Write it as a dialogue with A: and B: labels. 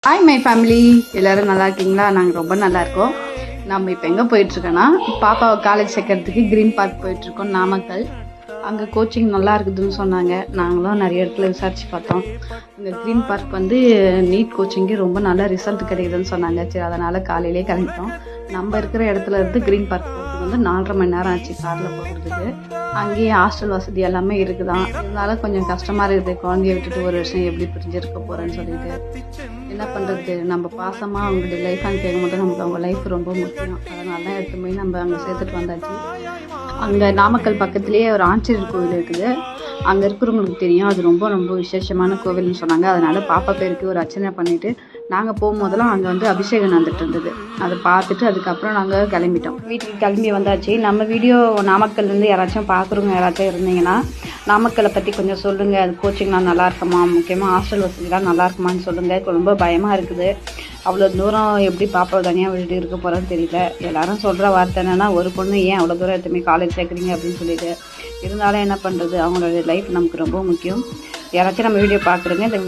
A: Hi my family, எல்லோரும் நல்லா இருக்கீங்களா? நாங்கள் ரொம்ப நல்லா இருக்கோம். நம்ம இப்போ எங்கே போயிட்டுருக்கோன்னா, பாப்பாவை காலேஜ் சேர்க்கறதுக்கு க்ரீன் பார்க் போயிட்டுருக்கோம், நாமக்கல். அங்கே கோச்சிங் நல்லா இருக்குதுன்னு சொன்னாங்க. நாங்களும் நிறைய இடத்துல விசாரித்து பார்த்தோம். இந்த க்ரீன் பார்க் வந்து நீட் கோச்சிங்கு ரொம்ப நல்ல ரிசல்ட் கிடைக்குதுன்னு சொன்னாங்க. சரி, அதனால் காலையிலே கிளம்பிட்டோம். நம்ம இருக்கிற இடத்துல இருந்து க்ரீன் பார்க் போகிறதுக்கு வந்து 4.5 மணி நேரம் ஆச்சு காரில் போகிறதுக்கு. அங்கேயே ஹாஸ்டல் வசதி எல்லாமே இருக்குதான். இருந்தாலும் கொஞ்சம் கஷ்டமாக இருக்குது. குழந்தைய விட்டுட்டு ஒரு வருஷம் எப்படி பிரிஞ்சிருக்க போகிறேன்னு சொல்லிட்டு என்ன பண்ணுறது. நம்ம பாசமாக அவங்களுடைய லைஃபான்னு கேட்கும்போது நமக்கு அவங்க லைஃப் ரொம்ப முக்கியம். அதனால தான் எடுத்து போய் நம்ம அங்கே சேர்த்துட்டு வந்தாச்சு. அங்கே நாமக்கல் பக்கத்துலேயே ஒரு ஆஞ்சநேயர் கோவில் இருக்குது. அங்கே இருக்கிறவங்களுக்கு தெரியும், அது ரொம்ப ரொம்ப விசேஷமான கோவில்னு சொன்னாங்க. அதனால் பாப்பா பேருக்கு ஒரு அர்ச்சனை பண்ணிவிட்டு நாங்கள் போகும்போதெல்லாம் அங்கே வந்து அபிஷேகம் நடந்துட்டு இருந்தது. அதை பார்த்துட்டு அதுக்கப்புறம் நாங்கள் கிளம்பிட்டோம். வீட்டுக்கு கிளம்பி வந்தாச்சு. நம்ம வீடியோ நாமக்கல்லேருந்து யாராச்சும் பார்க்குறவங்க யாராச்சும் இருந்தீங்கன்னா நாமக்கலை பற்றி கொஞ்சம் சொல்லுங்கள். அது கோச்சிங்லாம் நல்லா இருக்குமா, முக்கியமாக ஹாஸ்டல் வசதிலாம் நல்லா இருக்குமான்னு சொல்லுங்கள். ரொம்ப பயமாக இருக்குது. அவ்வளோ தூரம் எப்படி பாப்பாவை தனியாக விட்டுட்டு இருக்க போகிறேன்னு தெரியல. எல்லாரும் சொல்கிற வார்த்தை என்னென்னா, ஒரு பொண்ணு ஏன் அவ்வளோ தூரம் எடுத்துமே காலேஜ் சேர்க்குறீங்க அப்படின்னு சொல்லிட்டு. இருந்தாலும் என்ன பண்ணுறது, அவங்களோட லைஃப் நமக்கு ரொம்ப முக்கியம். யாராச்சும் நம்ம வீடியோ பார்க்குறேங்க இந்த